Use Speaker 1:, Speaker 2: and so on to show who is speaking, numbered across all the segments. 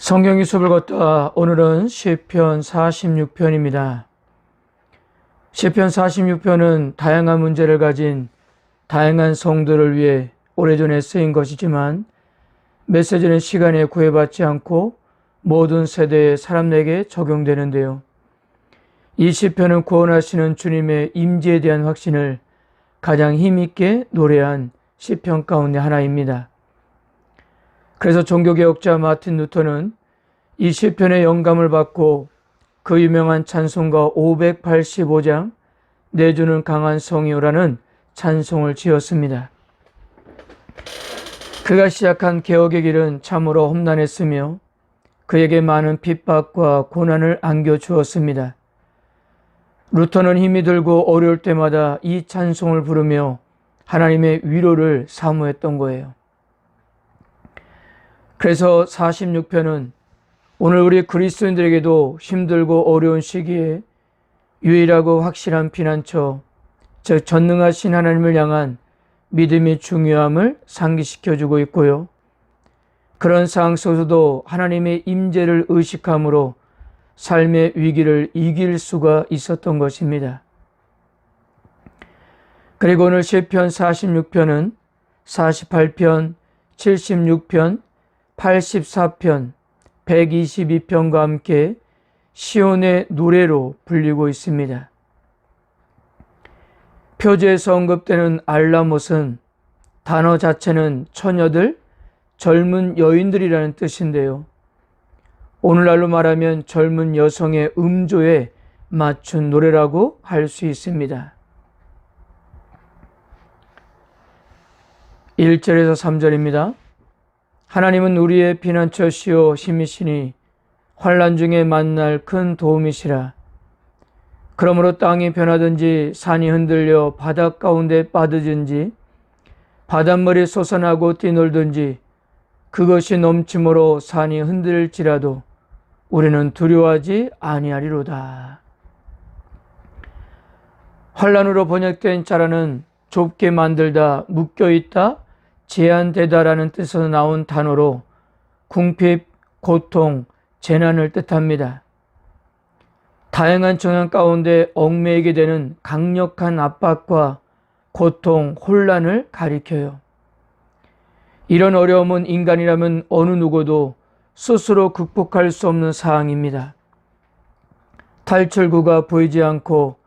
Speaker 1: 성경 유습을 걷다 오늘은 시편 46편입니다. 시편 46편은 다양한 문제를 가진 다양한 성도를 위해 오래전에 쓰인 것이지만 메시지는 시간에 구애받지 않고 모든 세대의 사람에게 적용되는데요. 이 시편은 구원하시는 주님의 임재에 대한 확신을 가장 힘있게 노래한 시편 가운데 하나입니다. 그래서 종교개혁자 마틴 루터는 이 시편의 영감을 받고 그 유명한 찬송가 585장 내주는 강한 성이요라는 찬송을 지었습니다. 그가 시작한 개혁의 길은 참으로 험난했으며 그에게 많은 핍박과 고난을 안겨주었습니다. 루터는 힘이 들고 어려울 때마다 이 찬송을 부르며 하나님의 위로를 사모했던 거예요. 그래서 46편은 오늘 우리 그리스도인들에게도 힘들고 어려운 시기에 유일하고 확실한 피난처, 즉 전능하신 하나님을 향한 믿음의 중요함을 상기시켜주고 있고요. 그런 상황 속에서도 하나님의 임재를 의식함으로 삶의 위기를 이길 수가 있었던 것입니다. 그리고 오늘 시편 46편은 48편, 76편, 84편, 122편과 함께 시온의 노래로 불리고 있습니다. 표제에서 언급되는 알라못은 단어 자체는 처녀들, 젊은 여인들이라는 뜻인데요. 오늘날로 말하면 젊은 여성의 음조에 맞춘 노래라고 할 수 있습니다. 1절에서 3절입니다. 하나님은 우리의 피난처시오 힘이시니 환난 중에 만날 큰 도움이시라. 그러므로 땅이 변하든지 산이 흔들려 바닷 가운데 빠지든지 바닷물이 솟아나고 뛰놀든지 그것이 넘침으로 산이 흔들릴지라도 우리는 두려워하지 아니하리로다. 환난으로 번역된 자라는 좁게 만들다, 묶여있다, 제한되다라는 뜻에서 나온 단어로 궁핍, 고통, 재난을 뜻합니다. 다양한 정황 가운데 얽매이게 되는 강력한 압박과 고통, 혼란을 가리켜요. 이런 어려움은 인간이라면 어느 누구도 스스로 극복할 수 없는 사항입니다. 탈출구가 보이지 않고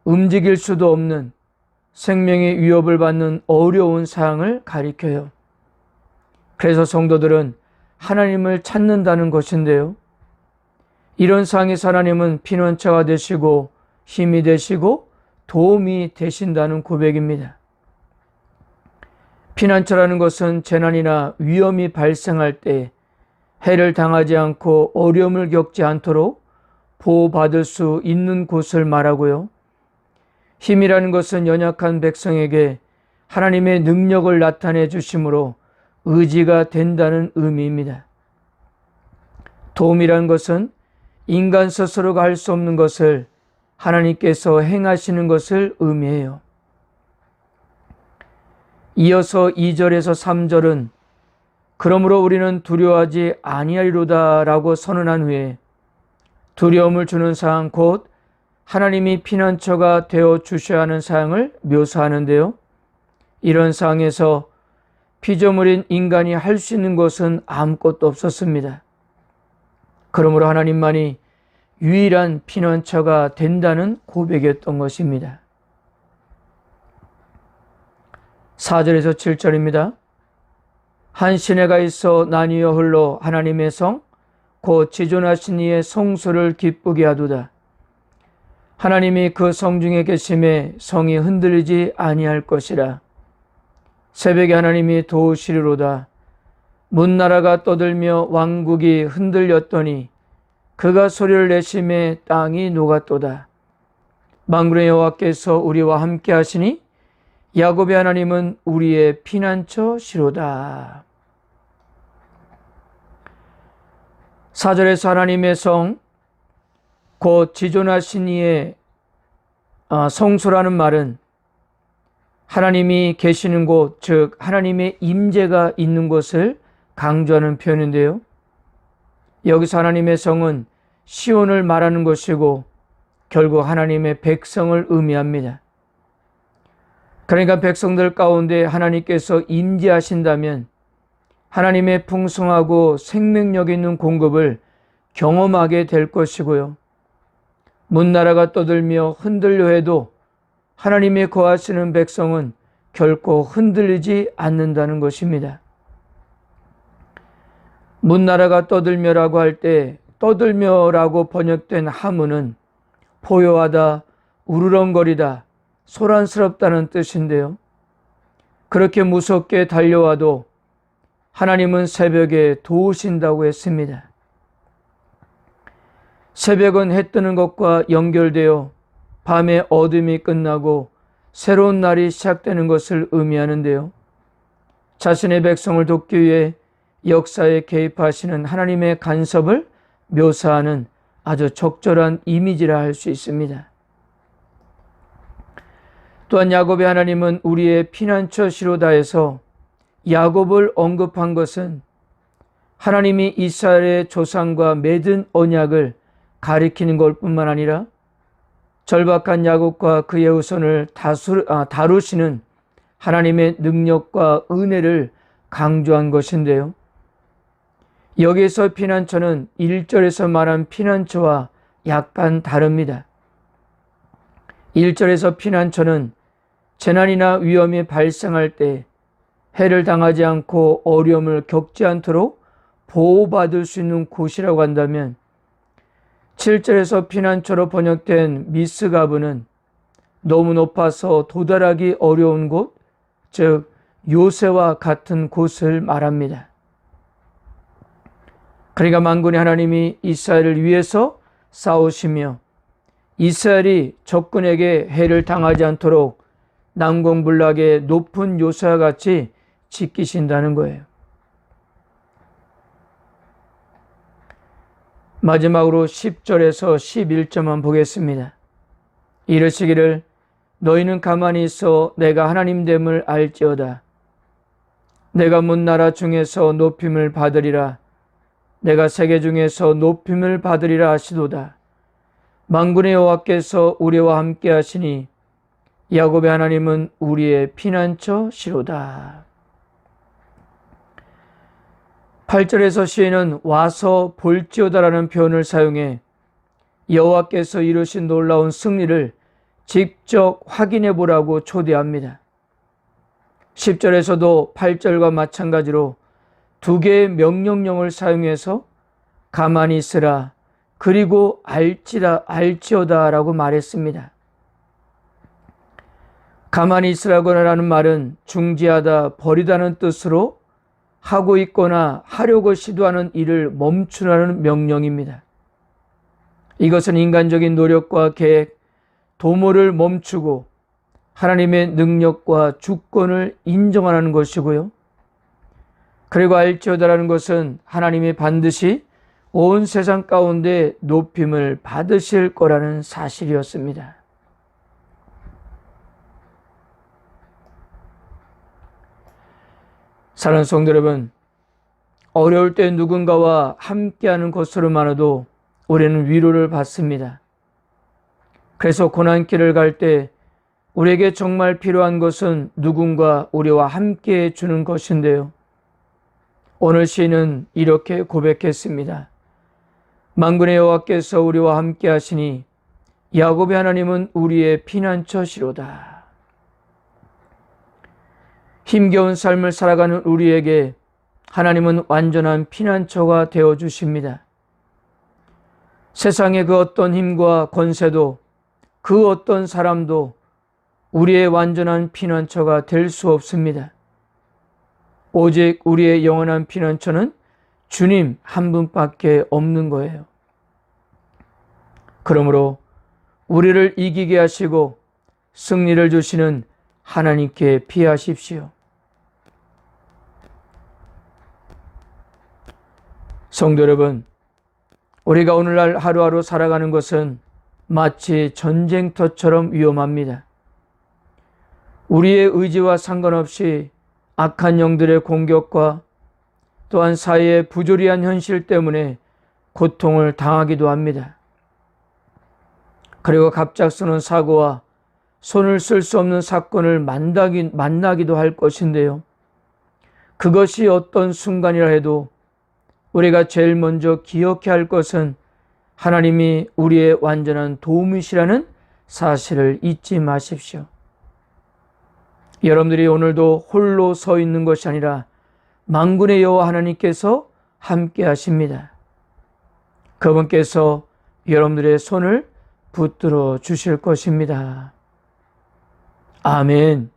Speaker 1: 움직일 수도 없는 생명의 위협을 받는 어려운 상황을 가리켜요. 그래서 성도들은 하나님을 찾는다는 것인데요. 이런 상황에서 하나님은 피난처가 되시고 힘이 되시고 도움이 되신다는 고백입니다. 피난처라는 것은 재난이나 위험이 발생할 때 해를 당하지 않고 어려움을 겪지 않도록 보호받을 수 있는 곳을 말하고요. 힘이라는 것은 연약한 백성에게 하나님의 능력을 나타내 주심으로 의지가 된다는 의미입니다. 도움이라는 것은 인간 스스로가 할 수 없는 것을 하나님께서 행하시는 것을 의미해요. 이어서 2절에서 3절은 그러므로 우리는 두려워하지 아니하리로다 라고 선언한 후에 두려움을 주는 상황 곧 하나님이 피난처가 되어 주셔야 하는 사항을 묘사하는데요. 이런 상황에서 피조물인 인간이 할 수 있는 것은 아무것도 없었습니다. 그러므로 하나님만이 유일한 피난처가 된다는 고백이었던 것입니다. 4절에서 7절입니다. 한 시내가 있어 나뉘어 흘러 하나님의 성, 곧 지존하신 이의 성소를 기쁘게 하도다. 하나님이 그 성중에 계심에 성이 흔들리지 아니할 것이라. 새벽에 하나님이 도우시리로다. 문나라가 떠들며 왕국이 흔들렸더니 그가 소리를 내심에 땅이 녹았도다. 만군의 여호와께서 우리와 함께 하시니 야곱의 하나님은 우리의 피난처시로다. 4절에서 하나님의 성, 곧 지존하신 이의 성소라는 말은 하나님이 계시는 곳, 즉 하나님의 임재가 있는 곳을 강조하는 표현인데요. 여기서 하나님의 성은 시온을 말하는 것이고 결국 하나님의 백성을 의미합니다. 그러니까 백성들 가운데 하나님께서 임재하신다면 하나님의 풍성하고 생명력 있는 공급을 경험하게 될 것이고요. 문나라가 떠들며 흔들려 해도 하나님이 거하시는 백성은 결코 흔들리지 않는다는 것입니다. 문나라가 떠들며라고 할 때 떠들며라고 번역된 하문은 포효하다, 우르렁거리다, 소란스럽다는 뜻인데요. 그렇게 무섭게 달려와도 하나님은 새벽에 도우신다고 했습니다. 새벽은 해 뜨는 것과 연결되어 밤에 어둠이 끝나고 새로운 날이 시작되는 것을 의미하는데요. 자신의 백성을 돕기 위해 역사에 개입하시는 하나님의 간섭을 묘사하는 아주 적절한 이미지라 할 수 있습니다. 또한 야곱의 하나님은 우리의 피난처 시로다에서 야곱을 언급한 것은 하나님이 이스라엘의 조상과 맺은 언약을 가리키는 것 뿐만 아니라 절박한 야곱과 그의 후손을 다루시는 하나님의 능력과 은혜를 강조한 것인데요. 여기에서 피난처는 1절에서 말한 피난처와 약간 다릅니다. 1절에서 피난처는 재난이나 위험이 발생할 때 해를 당하지 않고 어려움을 겪지 않도록 보호받을 수 있는 곳이라고 한다면 7절에서 피난처로 번역된 미스가브는 너무 높아서 도달하기 어려운 곳, 즉 요새와 같은 곳을 말합니다. 그러니까 만군의 하나님이 이스라엘을 위해서 싸우시며 이스라엘이 적군에게 해를 당하지 않도록 난공불락의 높은 요새와 같이 지키신다는 거예요. 마지막으로 10절에서 11절만 보겠습니다. 이르시기를 너희는 가만히 있어 내가 하나님됨을 알지어다. 내가 문나라 중에서 높임을 받으리라. 내가 세계 중에서 높임을 받으리라 하시도다. 만군의 여호와께서 우리와 함께 하시니 야곱의 하나님은 우리의 피난처 시로다. 8절에서 시인은 와서 볼지어다라는 표현을 사용해 여호와께서 이루신 놀라운 승리를 직접 확인해 보라고 초대합니다. 10절에서도 8절과 마찬가지로 두 개의 명령령을 사용해서 가만히 있으라 그리고 알지어다라고 말했습니다. 가만히 있으라고 하는 말은 중지하다, 버리다는 뜻으로 하고 있거나 하려고 시도하는 일을 멈추라는 명령입니다. 이것은 인간적인 노력과 계획, 도모를 멈추고 하나님의 능력과 주권을 인정하는 것이고요. 그리고 알지어다라는 것은 하나님이 반드시 온 세상 가운데 높임을 받으실 거라는 사실이었습니다. 사랑하는 성도 여러분, 어려울 때 누군가와 함께하는 것으로만으로도 우리는 위로를 받습니다. 그래서 고난길을 갈 때 우리에게 정말 필요한 것은 누군가 우리와 함께 해주는 것인데요. 오늘 시인은 이렇게 고백했습니다. 만군의 여호와께서 우리와 함께 하시니 야곱의 하나님은 우리의 피난처시로다. 힘겨운 삶을 살아가는 우리에게 하나님은 완전한 피난처가 되어주십니다. 세상의 그 어떤 힘과 권세도 그 어떤 사람도 우리의 완전한 피난처가 될 수 없습니다. 오직 우리의 영원한 피난처는 주님 한 분밖에 없는 거예요. 그러므로 우리를 이기게 하시고 승리를 주시는 하나님께 피하십시오. 성도 여러분, 우리가 오늘날 하루하루 살아가는 것은 마치 전쟁터처럼 위험합니다. 우리의 의지와 상관없이 악한 영들의 공격과 또한 사회의 부조리한 현실 때문에 고통을 당하기도 합니다. 그리고 갑작스러운 사고와 손을 쓸 수 없는 사건을 만나기도 할 것인데요. 그것이 어떤 순간이라 해도 우리가 제일 먼저 기억해야 할 것은 하나님이 우리의 완전한 도움이시라는 사실을 잊지 마십시오. 여러분들이 오늘도 홀로 서 있는 것이 아니라 만군의 여호와 하나님께서 함께 하십니다. 그분께서 여러분들의 손을 붙들어 주실 것입니다. 아멘.